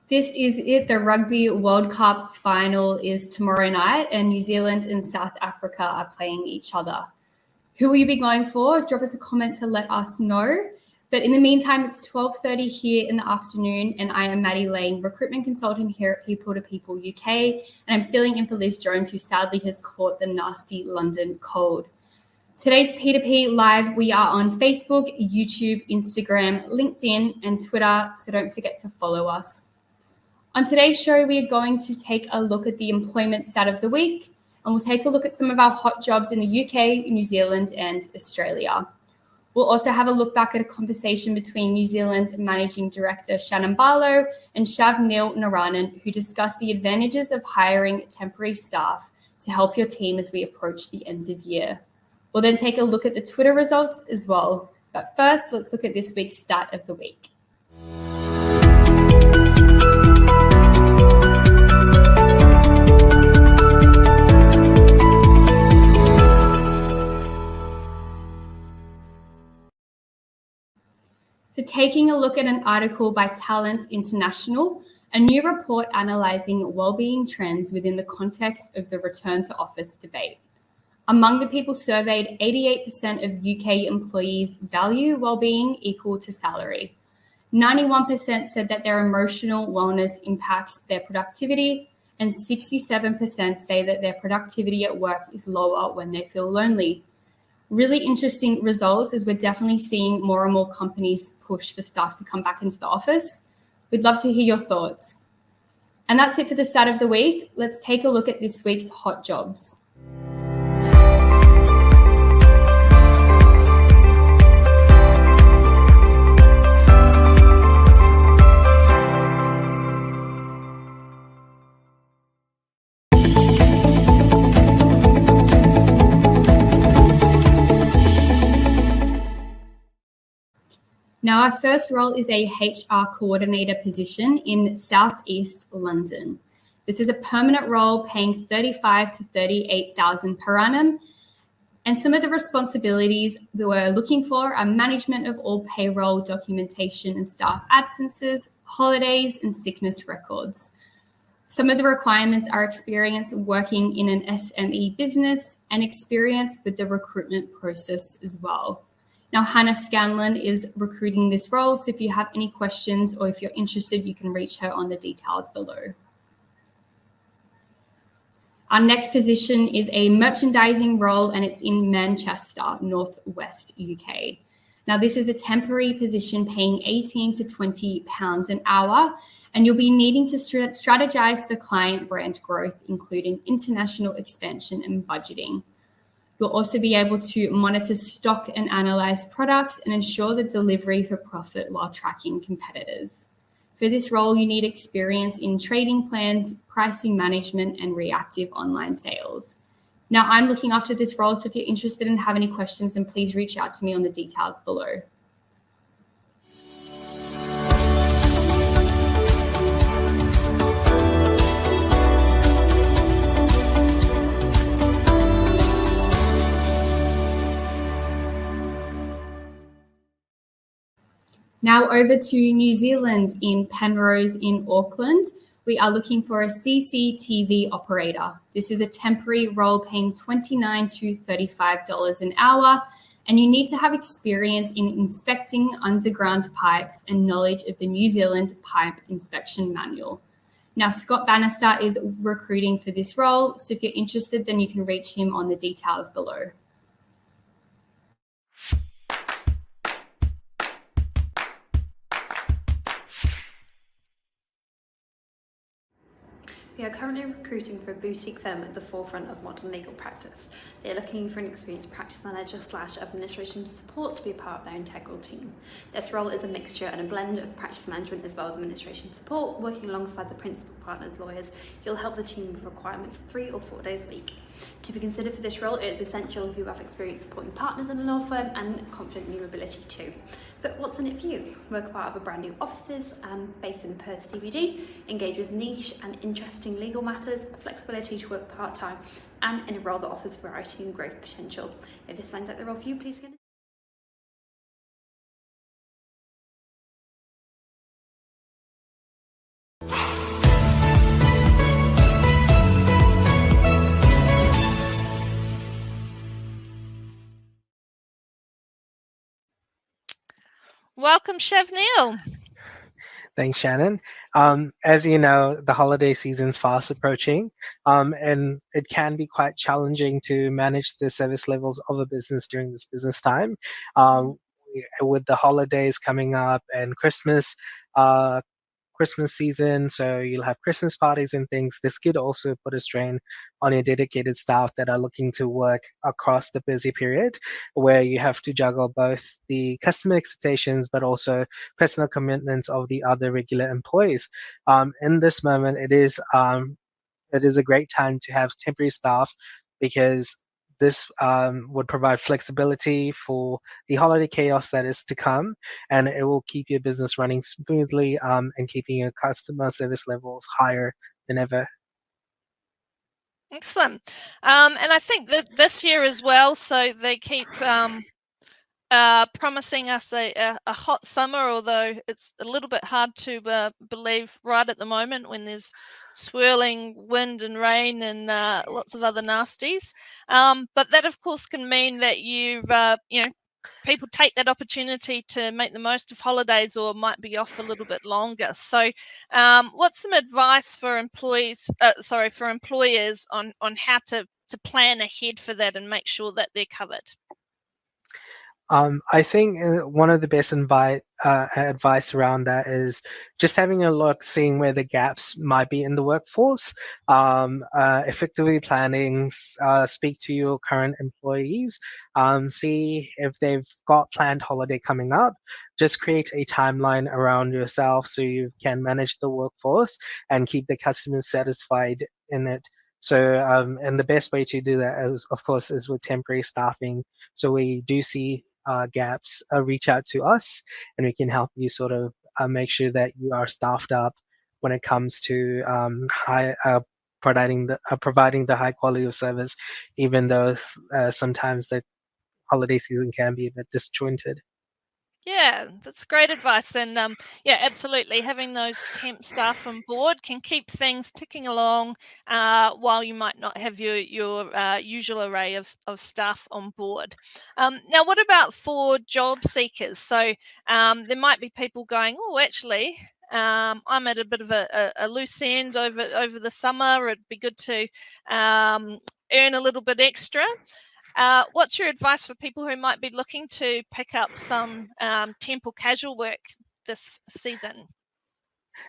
This is it. The Rugby World Cup final is tomorrow night, and New Zealand and South Africa are playing each other. Who will you be going for? Drop us a comment to let us know. But in the meantime, it's 12:30 here in the afternoon, and I am Maddy Laing, recruitment consultant here at People to People UK, and I'm filling in for Liz Jones, who sadly has caught the nasty London cold. Today's P2P Live, we are on Facebook, YouTube, Instagram, LinkedIn, and Twitter, so don't forget to follow us. On today's show, we are going to take a look at the employment stat of the week, and we'll take a look at some of our hot jobs in the UK, New Zealand, and Australia. We'll also have a look back at a conversation between New Zealand Managing Director Shannon Barlow and Shavneel Narayan, who discuss the advantages of hiring temporary staff to help your team as we approach the end of year. We'll then take a look at the Twitter results as well. But first, let's look at this week's stat of the week. So taking a look at an article by Talent International, a new report analysing wellbeing trends within the context of the return to office debate. Among the people surveyed, 88% of UK employees value wellbeing equal to salary. 91% said that their emotional wellness impacts their productivity, and 67% say that their productivity at work is lower when they feel lonely. Really interesting results, as we're definitely seeing more and more companies push for staff to come back into the office. We'd love to hear your thoughts. And that's it for the stat of the week. Let's take a look at this week's hot jobs. Now, our first role is a HR coordinator position in Southeast London. This is a permanent role paying $35,000 to $38,000 per annum. And some of the responsibilities that we're looking for are management of all payroll documentation and staff absences, holidays, and sickness records. Some of the requirements are experience working in an SME business and experience with the recruitment process as well. Now, Hannah Scanlon is recruiting this role, so if you have any questions or if you're interested, you can reach her on the details below. Our next position is a merchandising role, and it's in Manchester, Northwest UK. Now, this is a temporary position paying £18 to £20 an hour, and you'll be needing to strategize for client brand growth, including international expansion and budgeting. You'll also be able to monitor stock and analyze products and ensure the delivery for profit while tracking competitors. For this role, you need experience in trading plans, pricing management, and reactive online sales. Now, I'm looking after this role, so if you're interested and have any questions, then please reach out to me on the details below. Now over to New Zealand in Penrose in Auckland. We are looking for a CCTV operator. This is a temporary role paying $29 to $35 an hour, and you need to have experience in inspecting underground pipes and knowledge of the New Zealand Pipe Inspection Manual. Now, Scott Bannister is recruiting for this role, so if you're interested, then you can reach him on the details below. We are currently recruiting for a boutique firm at the forefront of modern legal practice. They are looking for an experienced practice manager / administration support to be a part of their integral team. This role is a mixture and a blend of practice management as well as administration support. Working alongside the principal partners lawyers, you'll help the team with requirements 3 or 4 days a week. To be considered for this role, it is essential you have experience supporting partners in a law firm and confident in your ability too. But what's in it for you? Work part of a brand new offices based in Perth CBD, engage with niche and interesting legal matters, flexibility to work part-time, and in a role that offers variety and growth potential. If this sounds like the role for you, please get it. Welcome, Shavneel. Thanks, Shannon. As you know, the holiday season's fast approaching, and it can be quite challenging to manage the service levels of a business during this business time. With the holidays coming up and Christmas season, so you'll have Christmas parties and things. This could also put a strain on your dedicated staff that are looking to work across the busy period, where you have to juggle both the customer expectations but also personal commitments of the other regular employees. In this moment, it is a great time to have temporary staff because this would provide flexibility for the holiday chaos that is to come, and it will keep your business running smoothly and keeping your customer service levels higher than ever. Excellent. And I think that this year as well, so they keep promising us a hot summer, although it's a little bit hard to believe right at the moment when there's swirling wind and rain and lots of other nasties. But that, of course, can mean that people take that opportunity to make the most of holidays or might be off a little bit longer. So what's some advice for employers on how to plan ahead for that and make sure that they're covered? I think one of the best advice around that is just having a look, seeing where the gaps might be in the workforce, effectively planning, speak to your current employees, see if they've got planned holiday coming up. Just create a timeline around yourself so you can manage the workforce and keep the customers satisfied in it. So, and the best way to do that, of course, is with temporary staffing. So we do see gaps, reach out to us, and we can help you sort of make sure that you are staffed up when it comes to providing the high quality of service, even though sometimes the holiday season can be a bit disjointed. Yeah, that's great advice. And yeah, absolutely. Having those temp staff on board can keep things ticking along while you might not have your usual array of staff on board. Now, what about for job seekers? So there might be people going, oh, actually, I'm at a bit of a loose end over the summer. It'd be good to earn a little bit extra. What's your advice for people who might be looking to pick up some temp or casual work this season?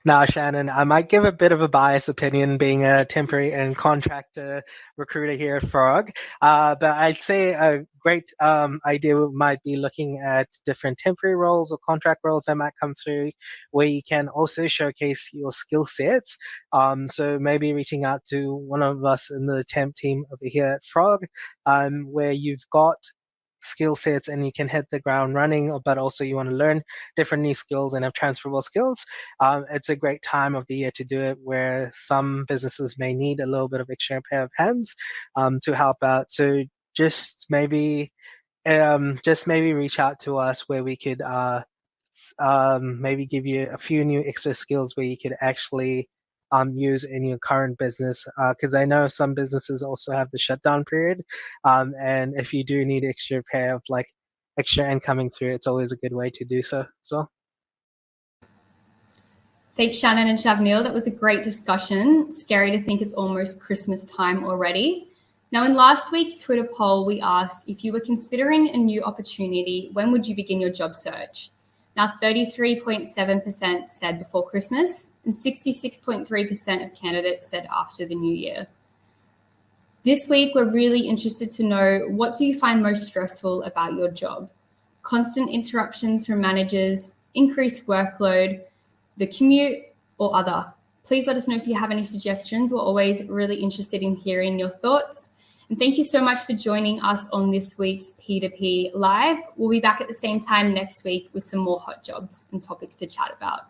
Now, Shannon, I might give a bit of a biased opinion being a temporary and contractor recruiter here at Frog, but I'd say a great idea might be looking at different temporary roles or contract roles that might come through where you can also showcase your skill sets. So maybe reaching out to one of us in the temp team over here at Frog, where you've got skill sets and you can hit the ground running, but also you want to learn different new skills and have transferable skills. It's a great time of the year to do it, where some businesses may need a little bit of extra pair of hands to help out. So just maybe reach out to us where we could maybe give you a few new extra skills where you could actually use in your current business, because I know some businesses also have the shutdown period, and if you do need extra pair of extra incoming through, it's always a good way to do so as well. Thanks, Shannon and Shavneel. That was a great discussion. Scary to think it's almost Christmas time already. Now, in last week's Twitter poll, we asked if you were considering a new opportunity, when would you begin your job search? Now, 33.7% said before Christmas and 66.3% of candidates said after the new year. This week, we're really interested to know, what do you find most stressful about your job? Constant interruptions from managers, increased workload, the commute, or other? Please let us know if you have any suggestions. We're always really interested in hearing your thoughts. And thank you so much for joining us on this week's P2P Live. We'll be back at the same time next week with some more hot jobs and topics to chat about.